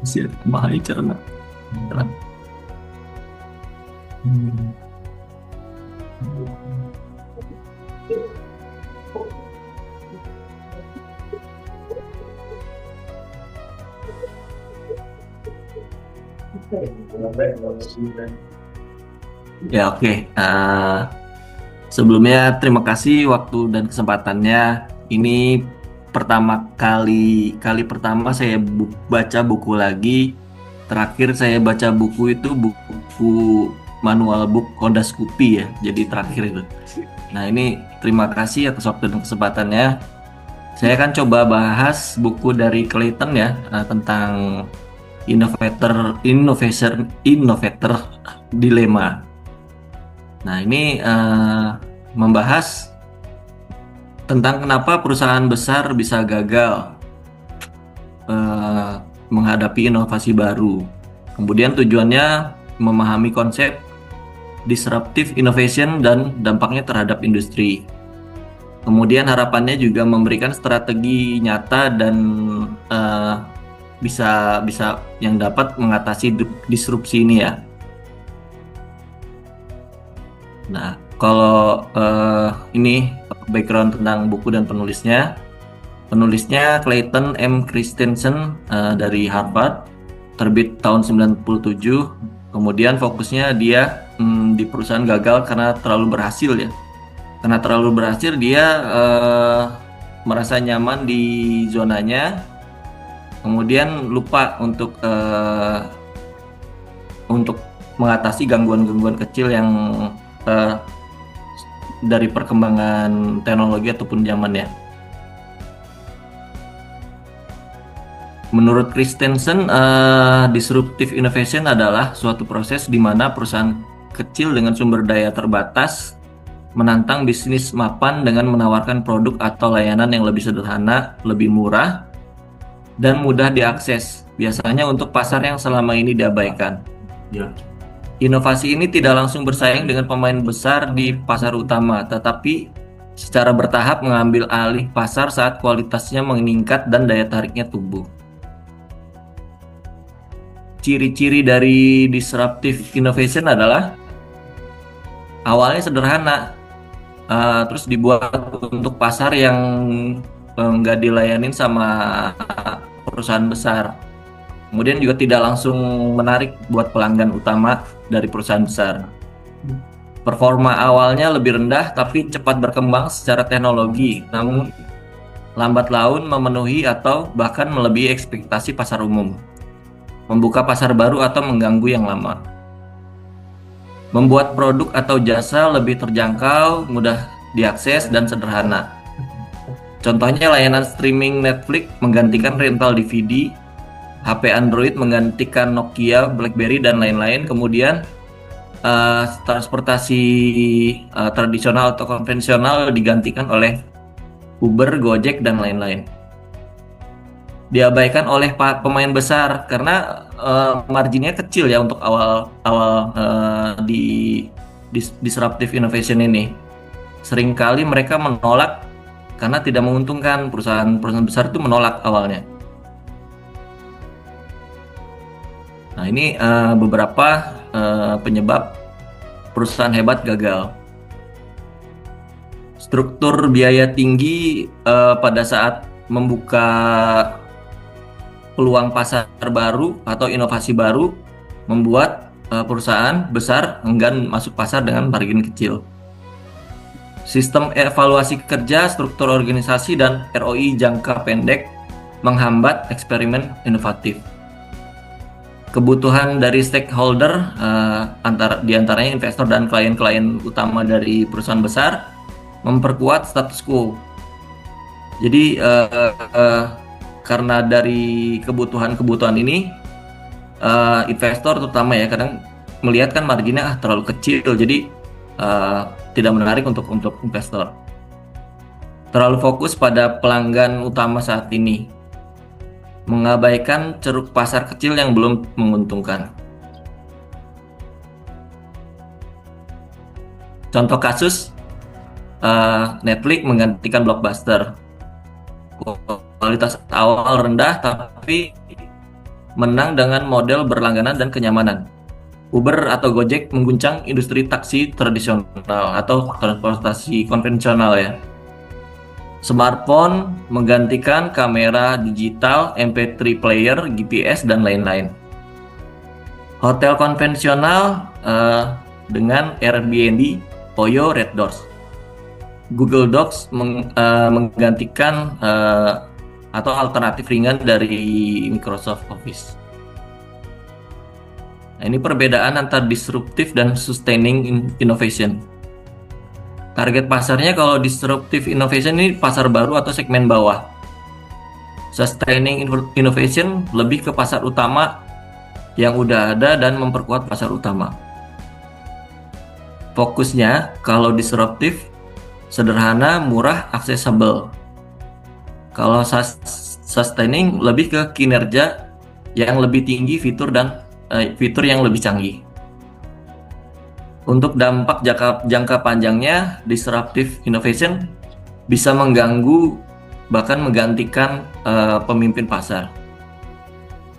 Siap, mahal cerna. Ya oke. Sebelumnya terima kasih waktu dan kesempatannya. Ini kali pertama saya baca buku lagi. Terakhir saya baca buku itu buku manual book Honda Scoopy ya. Jadi terakhir itu. Nah ini terima kasih atas waktu dan kesempatannya. Saya akan coba bahas buku dari Clayton ya tentang innovator dilema. Nah ini membahas tentang kenapa perusahaan besar bisa gagal menghadapi inovasi baru. Kemudian tujuannya memahami konsep disruptive innovation dan dampaknya terhadap industri. Kemudian harapannya juga memberikan strategi nyata dan bisa yang dapat mengatasi disrupsi ini ya. Nah, kalau ini background tentang buku dan penulisnya. Penulisnya Clayton M. Christensen dari Harvard, terbit tahun 97. Kemudian fokusnya dia di perusahaan gagal karena terlalu berhasil ya. Karena terlalu berhasil dia merasa nyaman di zonanya, kemudian lupa untuk mengatasi gangguan-gangguan kecil yang dari perkembangan teknologi ataupun zamannya. Menurut Christensen, disruptive innovation adalah suatu proses di mana perusahaan kecil dengan sumber daya terbatas menantang bisnis mapan dengan menawarkan produk atau layanan yang lebih sederhana, lebih murah, dan mudah diakses, biasanya untuk pasar yang selama ini diabaikan. Ya. Inovasi ini tidak langsung bersaing dengan pemain besar di pasar utama, tetapi secara bertahap mengambil alih pasar saat kualitasnya meningkat dan daya tariknya tumbuh. Ciri-ciri dari disruptive innovation adalah awalnya sederhana, terus dibuat untuk pasar yang nggak dilayanin sama perusahaan besar. Kemudian juga tidak langsung menarik buat pelanggan utama dari perusahaan besar. Performa awalnya lebih rendah tapi cepat berkembang secara teknologi, namun lambat laun memenuhi atau bahkan melebihi ekspektasi pasar umum. Membuka pasar baru atau mengganggu yang lama. Membuat produk atau jasa lebih terjangkau, mudah diakses, dan sederhana. Contohnya layanan streaming Netflix menggantikan rental DVD, HP Android menggantikan Nokia, BlackBerry, dan lain-lain. Kemudian transportasi tradisional atau konvensional digantikan oleh Uber, Gojek, dan lain-lain. Diabaikan oleh pemain besar karena marginnya kecil ya untuk awal di disruptive innovation ini. Seringkali mereka menolak karena tidak menguntungkan. Perusahaan besar itu menolak awalnya. Nah ini beberapa penyebab perusahaan hebat gagal. Struktur biaya tinggi pada saat membuka peluang pasar baru atau inovasi baru membuat perusahaan besar enggan masuk pasar dengan margin kecil. Sistem evaluasi kerja, struktur organisasi, dan ROI jangka pendek menghambat eksperimen inovatif. Kebutuhan dari stakeholder diantaranya investor dan klien-klien utama dari perusahaan besar memperkuat status quo. Jadi karena dari kebutuhan ini investor terutama ya kadang melihat kan marginnya terlalu kecil, jadi tidak menarik untuk investor. Terlalu fokus pada pelanggan utama saat ini, mengabaikan ceruk pasar kecil yang belum menguntungkan. Contoh kasus, Netflix menggantikan Blockbuster. Kualitas awal rendah tapi menang dengan model berlangganan dan kenyamanan. Uber atau Gojek mengguncang industri taksi tradisional atau transportasi konvensional ya. Smartphone menggantikan kamera digital, MP3 player, GPS, dan lain-lain. Hotel konvensional dengan Airbnb, Oyo, Red Doors. Google Docs menggantikan atau alternatif ringan dari Microsoft Office. Nah, ini perbedaan antara disruptive dan sustaining innovation. Target pasarnya kalau disruptive innovation ini pasar baru atau segmen bawah. Sustaining innovation lebih ke pasar utama yang udah ada dan memperkuat pasar utama. Fokusnya kalau disruptive, sederhana, murah, aksesibel. Kalau sustaining lebih ke kinerja yang lebih tinggi, fitur yang lebih canggih. Untuk dampak jangka panjangnya, disruptive innovation bisa mengganggu bahkan menggantikan pemimpin pasar.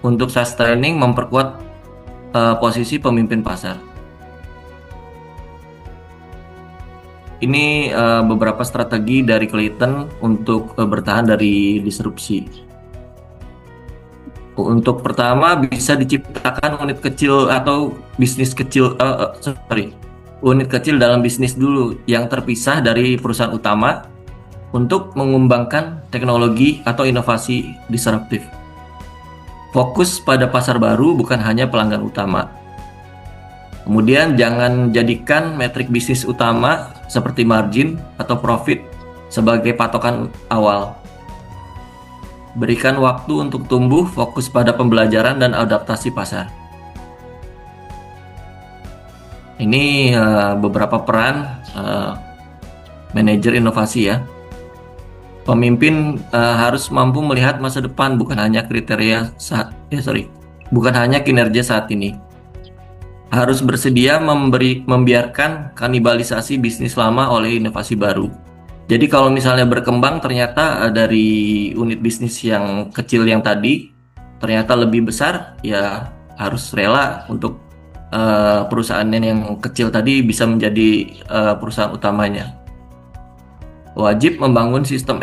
Untuk sustaining memperkuat posisi pemimpin pasar. Ini beberapa strategi dari Clayton untuk bertahan dari disrupsi. Untuk pertama, bisa diciptakan unit kecil atau bisnis kecil, unit kecil dalam bisnis dulu yang terpisah dari perusahaan utama untuk mengembangkan teknologi atau inovasi disruptif. Fokus pada pasar baru, bukan hanya pelanggan utama. Kemudian jangan jadikan metrik bisnis utama seperti margin atau profit sebagai patokan awal. Berikan waktu untuk tumbuh, fokus pada pembelajaran dan adaptasi pasar. Ini beberapa peran manajer inovasi ya. Pemimpin harus mampu melihat masa depan, bukan hanya bukan hanya kinerja saat ini. Harus bersedia membiarkan kanibalisasi bisnis lama oleh inovasi baru. Jadi kalau misalnya berkembang ternyata dari unit bisnis yang kecil yang tadi ternyata lebih besar, ya harus rela untuk perusahaan yang kecil tadi bisa menjadi perusahaan utamanya. Wajib membangun sistem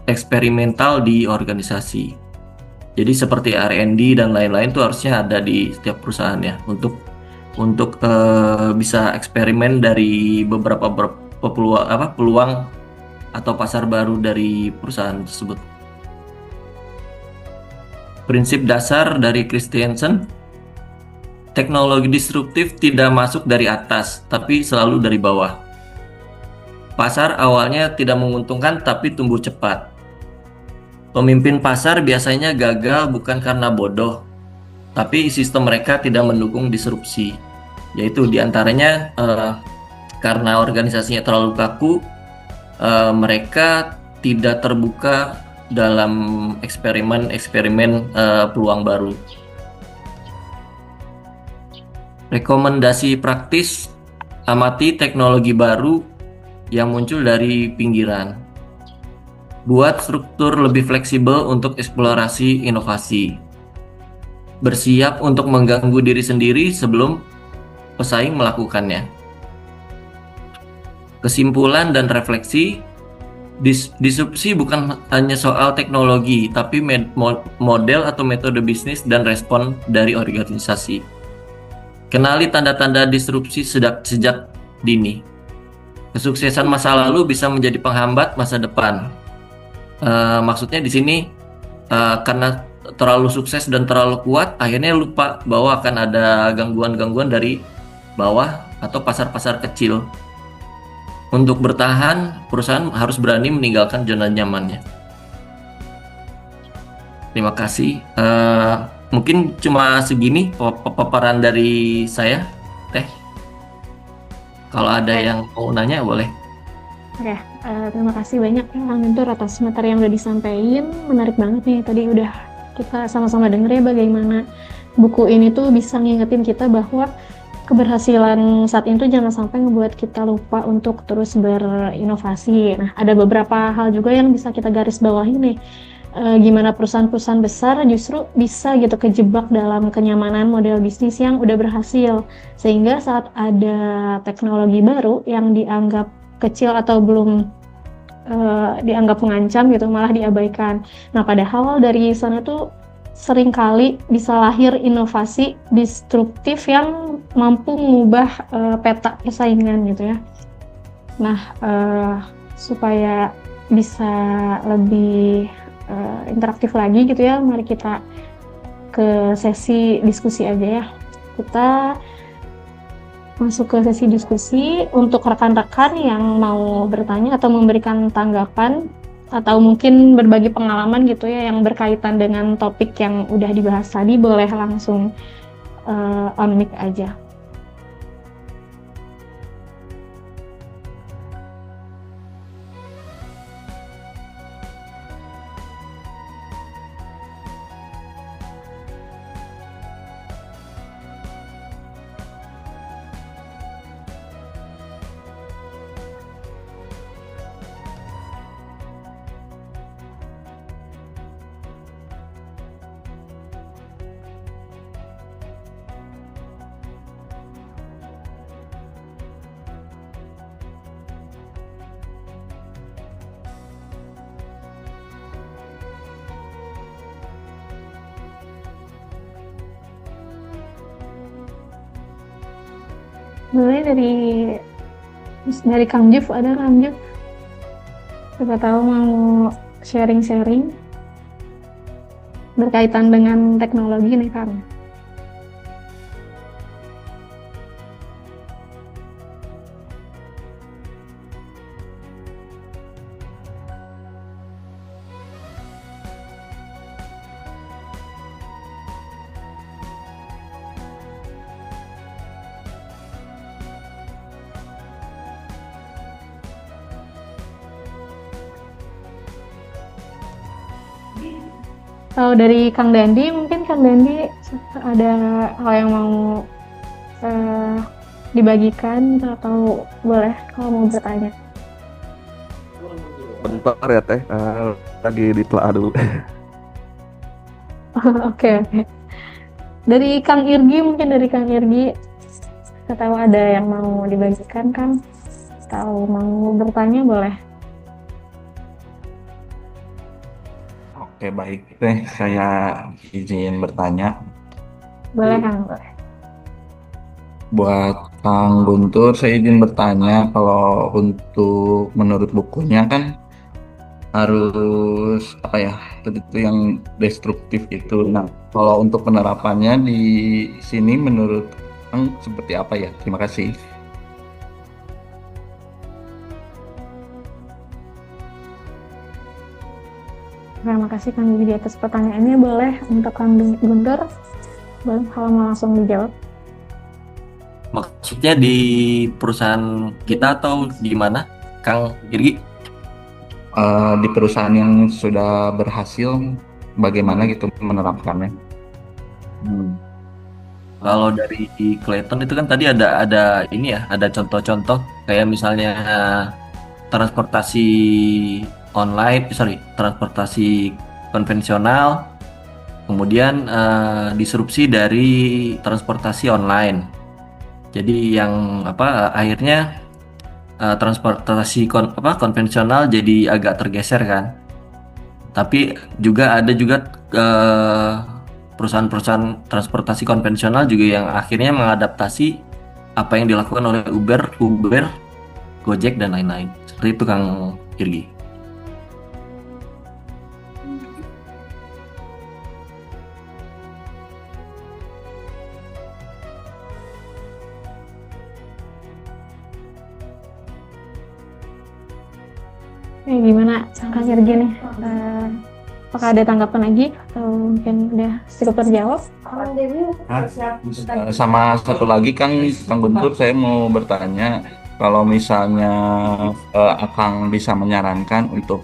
eksperimental di organisasi. Jadi seperti R&D dan lain-lain itu harusnya ada di setiap perusahaan ya untuk bisa eksperimen dari beberapa peluang atau pasar baru dari perusahaan tersebut. Prinsip dasar dari Christensen, teknologi disruptif tidak masuk dari atas, tapi selalu dari bawah. Pasar awalnya tidak menguntungkan tapi tumbuh cepat. Pemimpin pasar biasanya gagal bukan karena bodoh, tapi sistem mereka tidak mendukung disrupsi. Yaitu diantaranya karena organisasinya terlalu kaku, mereka tidak terbuka dalam eksperimen peluang baru. Rekomendasi praktis, amati teknologi baru yang muncul dari pinggiran. Buat struktur lebih fleksibel untuk eksplorasi inovasi. Bersiap untuk mengganggu diri sendiri sebelum pesaing melakukannya. Kesimpulan dan refleksi, disrupsi bukan hanya soal teknologi, tapi model atau metode bisnis dan respon dari organisasi. Kenali tanda-tanda disrupsi sejak dini. Kesuksesan masa lalu bisa menjadi penghambat masa depan. Maksudnya di sini karena terlalu sukses dan terlalu kuat, akhirnya lupa bahwa akan ada gangguan-gangguan dari bawah atau pasar-pasar kecil. Untuk bertahan, perusahaan harus berani meninggalkan zona nyamannya. Terima kasih. Mungkin cuma segini paparan dari saya, Teh. Kalau ada yang mau nanya boleh. Oke, terima kasih banyak ya Kang Guntur atas materi yang udah disampaikan. Menarik banget nih, tadi udah kita sama-sama denger ya bagaimana buku ini tuh bisa ngingetin kita bahwa keberhasilan saat ini tuh jangan sampai ngebuat kita lupa untuk terus berinovasi. Nah, ada beberapa hal juga yang bisa kita garis bawahi nih. gimana perusahaan-perusahaan besar justru bisa gitu kejebak dalam kenyamanan model bisnis yang udah berhasil, sehingga saat ada teknologi baru yang dianggap kecil atau belum dianggap mengancam gitu malah diabaikan. Nah, padahal dari sana tuh seringkali bisa lahir inovasi disruptif yang mampu mengubah peta persaingan gitu ya. Nah, supaya bisa lebih interaktif lagi gitu ya, mari kita ke sesi diskusi aja ya. Kita masuk ke sesi diskusi untuk rekan-rekan yang mau bertanya atau memberikan tanggapan atau mungkin berbagi pengalaman gitu ya yang berkaitan dengan topik yang udah dibahas tadi, boleh langsung on mic aja. Mulai dari Kang Juf, ada Kang Juf? Siapa tahu mau sharing-sharing berkaitan dengan teknologi nih Kang. Kalau dari Kang Dandi, mungkin Kang Dandi ada hal yang mau dibagikan atau boleh kalau mau bertanya. Bentar ya Teh, lagi ditelaah dulu. Oke. Dari Kang Irgi, mungkin dari Kang Irgi, saya tahu ada yang mau dibagikan Kang, atau mau bertanya boleh. Oke baik Teh, saya izin bertanya. Boleh Kang, boleh. Buat Kang Guntur, saya izin bertanya kalau untuk menurut bukunya kan harus apa ya, itu yang destruktif itu. Nah, kalau untuk penerapannya di sini menurut Kang seperti apa ya? Terima kasih. Terima kasih Kang Irgi atas pertanyaannya. Boleh untuk Kang Guntur, boleh kalau mau langsung dijawab. Maksudnya di perusahaan kita atau di mana, Kang Irgi? Di perusahaan yang sudah berhasil, bagaimana gitu menerapkannya? Kalau dari Clayton itu kan tadi ada ini ya, ada contoh-contoh kayak misalnya transportasi online, transportasi konvensional, kemudian disrupsi dari transportasi online. Jadi yang akhirnya transportasi konvensional jadi agak tergeser kan. Tapi ada juga perusahaan-perusahaan transportasi konvensional juga yang akhirnya mengadaptasi apa yang dilakukan oleh Uber, Gojek dan lain-lain. Seperti itu Kang Irgi. Gimana Kang Irgi nih? Apakah ada tanggapan lagi atau mungkin udah cukup terjawab? Sama satu lagi Kang Guntur, saya mau bertanya kalau misalnya Akang bisa menyarankan untuk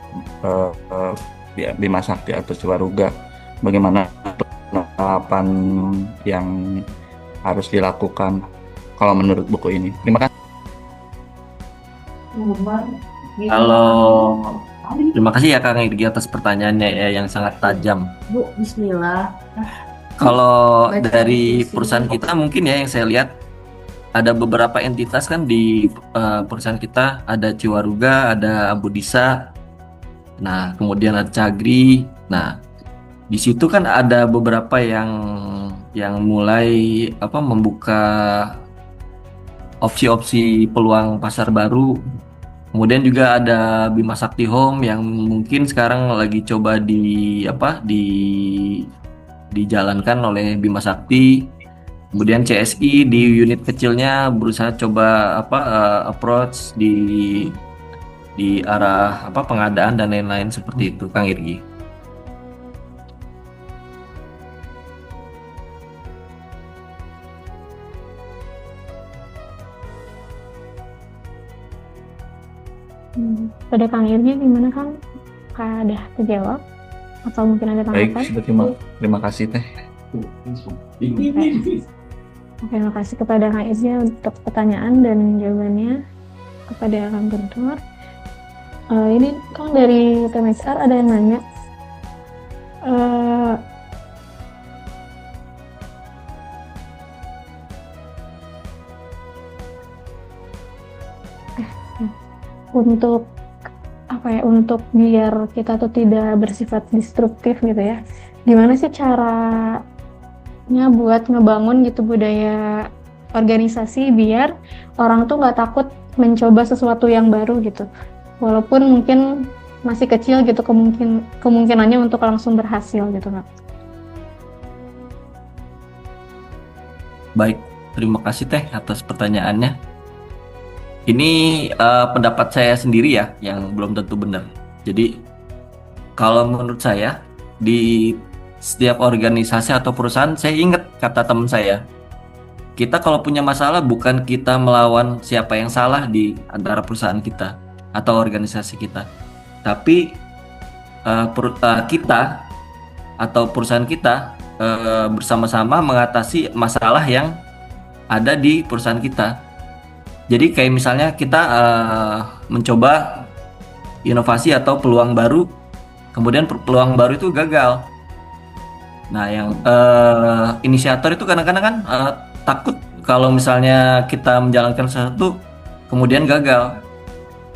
Bima Sakti atau Ciwaruga, bagaimana penerapan yang harus dilakukan kalau menurut buku ini? Terima kasih. Kalau Terima kasih ya Kang Irgi atas pertanyaannya ya, yang sangat tajam. Bu, Bismillah. Kalau Baca dari di sini. perusahaan kita mungkin ya yang saya lihat ada beberapa entitas kan di perusahaan kita, ada Ciwaruga, ada Abudisa, nah kemudian ada Cagri. Nah, di situ kan ada beberapa yang mulai membuka opsi-opsi peluang pasar baru. Kemudian juga ada Bima Sakti Home yang mungkin sekarang lagi coba dijalankan oleh Bima Sakti. Kemudian CSI di unit kecilnya berusaha coba approach di arah pengadaan dan lain-lain seperti itu, Kang Irgi. Pada Kang Irgi gimana Kang? Apakah ada terjawab? Atau mungkin ada Baik, tanggapan? terima kasih Teh. Oke, terima kasih kepada Kang Irgi untuk pertanyaan dan jawabannya. Kepada Kang Guntur. Ini Kang dari TMSR ada yang nanya. Untuk untuk biar kita tuh tidak bersifat destruktif gitu ya, gimana sih caranya buat ngebangun gitu budaya organisasi biar orang tuh nggak takut mencoba sesuatu yang baru gitu, walaupun mungkin masih kecil gitu kemungkinannya untuk langsung berhasil gitu Kak. Baik, terima kasih Teh atas pertanyaannya. Ini pendapat saya sendiri ya, yang belum tentu benar. Jadi, kalau menurut saya, di setiap organisasi atau perusahaan, saya ingat kata teman saya, kita kalau punya masalah bukan kita melawan siapa yang salah di antara perusahaan kita atau organisasi kita. Tapi kita atau perusahaan kita bersama-sama mengatasi masalah yang ada di perusahaan kita. Jadi kayak misalnya kita mencoba inovasi atau peluang baru, kemudian peluang baru itu gagal. Nah, yang inisiator itu kadang-kadang kan takut kalau misalnya kita menjalankan sesuatu kemudian gagal.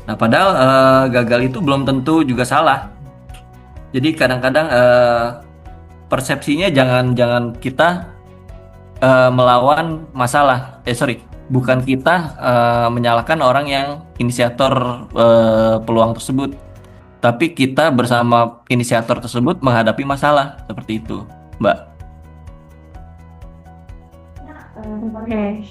Nah, padahal gagal itu belum tentu juga salah. Jadi kadang-kadang persepsinya jangan kita melawan masalah. Bukan kita menyalahkan orang yang inisiator peluang tersebut, tapi kita bersama inisiator tersebut menghadapi masalah seperti itu, Mbak. Oke,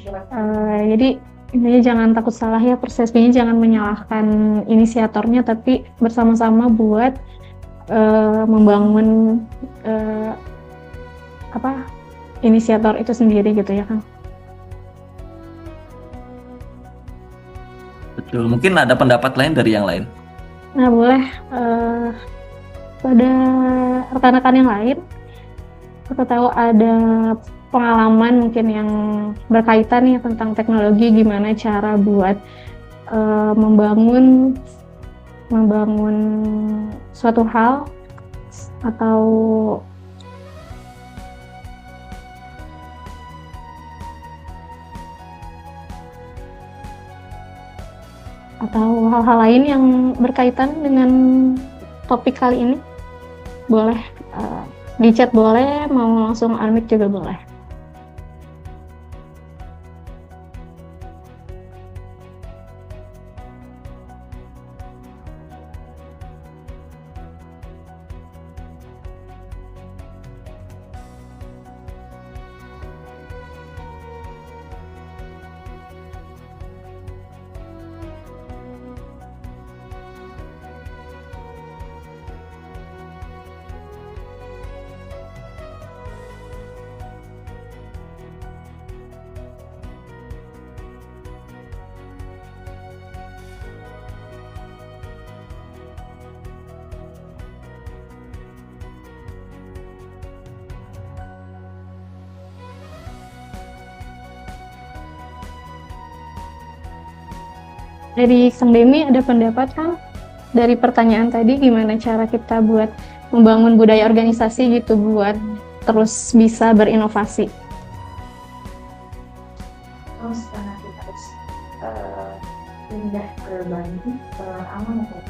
jadi intinya jangan takut salah ya, persepsinya jangan menyalahkan inisiatornya, tapi bersama-sama buat membangun inisiator itu sendiri gitu ya Kang. Betul, mungkin ada pendapat lain dari yang lain. Nah, boleh pada rekan-rekan yang lain, kita tahu ada pengalaman mungkin yang berkaitan nih tentang teknologi, gimana cara buat membangun suatu hal atau hal-hal lain yang berkaitan dengan topik kali ini. Boleh di chat, boleh mau langsung unmute juga boleh. Dari Kang Demi ada pendapat Kang dari pertanyaan tadi, gimana cara kita buat membangun budaya organisasi gitu buat terus bisa berinovasi. Terus karena kita harus pindah ke Bali, aman atau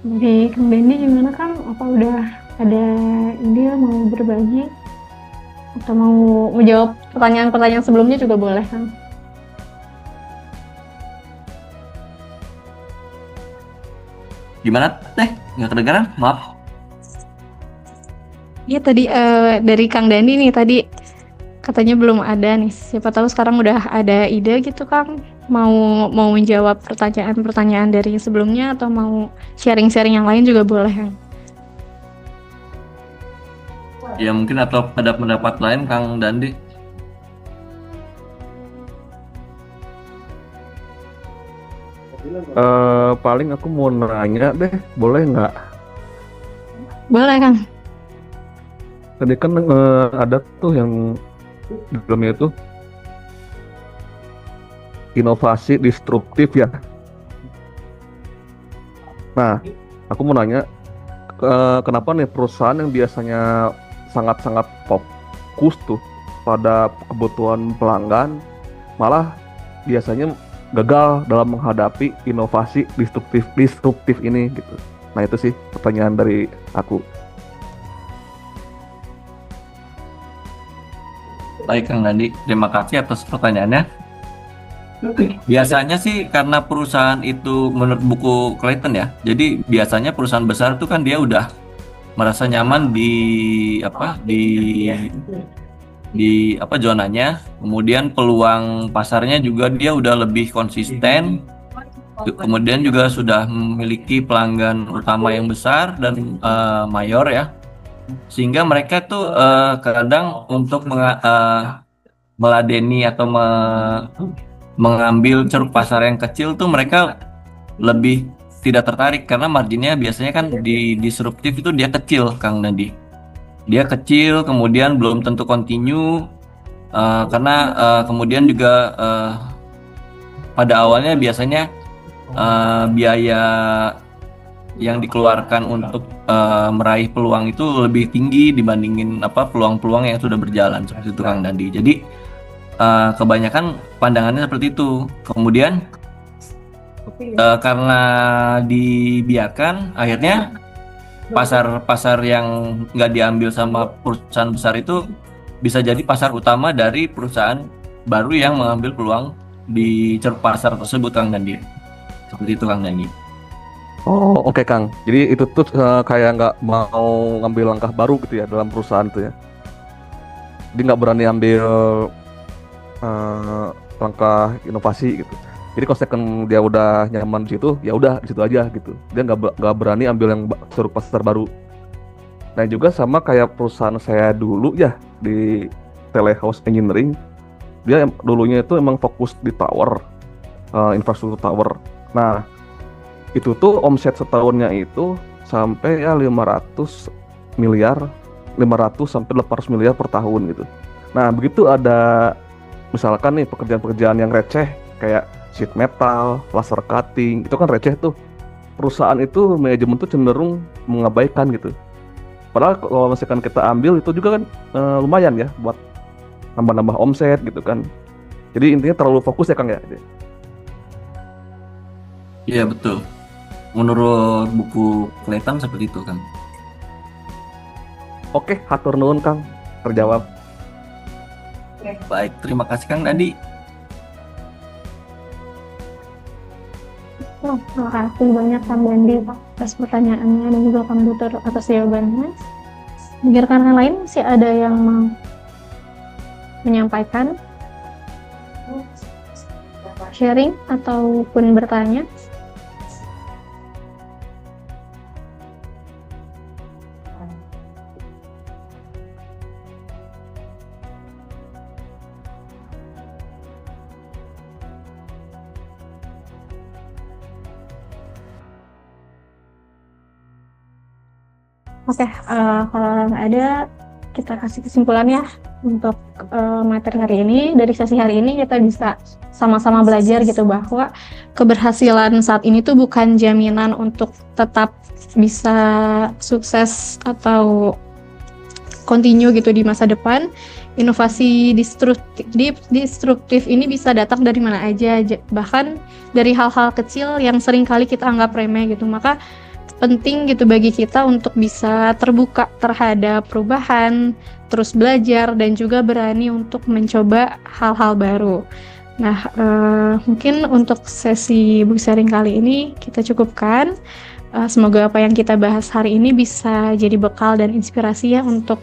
Dari Kang Dendi gimana Kang? Apa udah ada ide mau berbagi? Atau mau menjawab pertanyaan-pertanyaan sebelumnya juga boleh Kang. Gimana teh? Nggak kedengeran? Maaf. Iya tadi dari Kang Dendi nih tadi katanya belum ada nih. Siapa tahu sekarang udah ada ide gitu Kang. Mau menjawab pertanyaan-pertanyaan dari sebelumnya atau mau sharing-sharing yang lain juga boleh Kang. Ya mungkin atau ada pendapat lain Kang Dandi. Paling aku mau nanya deh, boleh nggak? Boleh Kang. Tadi kan ada tuh yang di dalamnya itu inovasi disruptif ya. Nah, aku mau nanya, kenapa nih perusahaan yang biasanya sangat-sangat fokus tuh pada kebutuhan pelanggan, malah biasanya gagal dalam menghadapi inovasi disruptif ini gitu. Nah itu sih pertanyaan dari aku. Baik Kang Dandi, terima kasih atas pertanyaannya. Biasanya sih karena perusahaan itu menurut buku Clayton ya. Jadi biasanya perusahaan besar itu kan dia udah merasa nyaman di zonanya. Kemudian peluang pasarnya juga dia udah lebih konsisten. Kemudian juga sudah memiliki pelanggan utama yang besar dan mayor ya. Sehingga mereka tuh kadang untuk meladeni atau mengambil ceruk pasar yang kecil tuh mereka lebih tidak tertarik karena marginnya biasanya kan di disruptif itu dia kecil Kang Nadi. Dia kecil kemudian belum tentu continue karena kemudian juga pada awalnya biasanya biaya yang dikeluarkan untuk meraih peluang itu lebih tinggi dibandingin peluang-peluang yang sudah berjalan seperti itu Kang Dandi. Jadi kebanyakan pandangannya seperti itu. Kemudian karena dibiarkan, akhirnya pasar-pasar yang nggak diambil sama perusahaan besar itu bisa jadi pasar utama dari perusahaan baru yang mengambil peluang di ceruk pasar tersebut Kang Dandi. Seperti itu Kang Dandi. Oh oke Kang, jadi itu tuh kayak nggak mau ngambil langkah baru gitu ya dalam perusahaan tuh ya. Dia nggak berani ambil langkah inovasi gitu. Jadi kalau second dia udah nyaman di situ, ya udah di situ aja gitu. Dia nggak berani ambil yang ceruk pasar baru. Nah juga sama kayak perusahaan saya dulu ya di Telehouse Engineering, dia dulunya itu emang fokus di tower, infrastruktur tower. Nah itu tuh omset setahunnya itu sampai ya 500 sampai 800 miliar per tahun gitu. Nah begitu ada misalkan nih pekerjaan-pekerjaan yang receh kayak sheet metal, laser cutting, itu kan receh tuh. Perusahaan itu manajemen tuh cenderung mengabaikan gitu. Padahal kalau misalkan kita ambil itu juga kan lumayan ya buat nambah-nambah omset gitu kan. Jadi intinya terlalu fokus ya Kang ya. Iya betul. Menurut buku Clayton seperti itu kan. Oke, hatur nuhun Kang, terjawab. Baik, terima kasih Kang Dandi. Terima kasih banyak Kang Dandi atas pertanyaannya dan juga Kang Dutur atas jawabannya. Bagi rekan-rekan lain masih ada yang mau menyampaikan, sharing ataupun bertanya? Oke, kalau nggak ada, kita kasih kesimpulan ya untuk materi hari ini. Dari sesi hari ini kita bisa sama-sama belajar gitu bahwa keberhasilan saat ini tuh bukan jaminan untuk tetap bisa sukses atau continue gitu di masa depan. Inovasi destruktif ini bisa datang dari mana aja, bahkan dari hal-hal kecil yang sering kali kita anggap remeh gitu. Maka penting gitu bagi kita untuk bisa terbuka terhadap perubahan, terus belajar dan juga berani untuk mencoba hal-hal baru. Nah, mungkin untuk sesi book sharing kali ini kita cukupkan. Semoga apa yang kita bahas hari ini bisa jadi bekal dan inspirasi ya untuk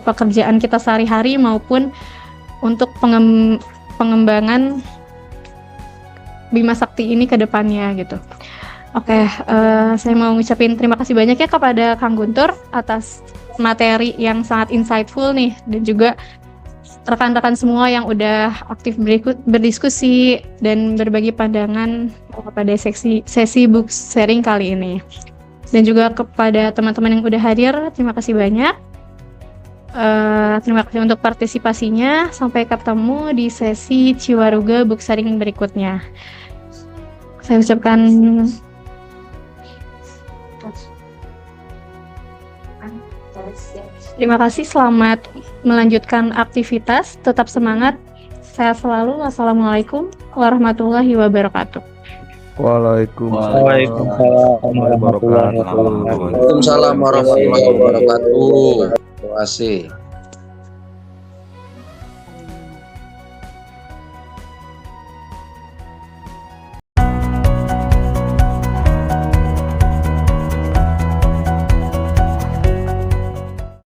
pekerjaan kita sehari-hari maupun untuk pengembangan Bima Sakti ini ke depannya gitu. Oke, saya mau ngucapin terima kasih banyak ya kepada Kang Guntur atas materi yang sangat insightful nih, dan juga rekan-rekan semua yang udah aktif berdiskusi dan berbagi pandangan pada sesi book sharing kali ini. Dan juga kepada teman-teman yang udah hadir, terima kasih banyak. Terima kasih untuk partisipasinya. Sampai ketemu di sesi Ciwaruga book sharing berikutnya. Saya ucapkan terima kasih, selamat melanjutkan aktivitas, tetap semangat, sehat selalu. Wassalamualaikum warahmatullahi wabarakatuh. Waalaikumsalam warahmatullahi wabarakatuh. Waalaikumsalam warahmatullahi wabarakatuh. Terima kasih.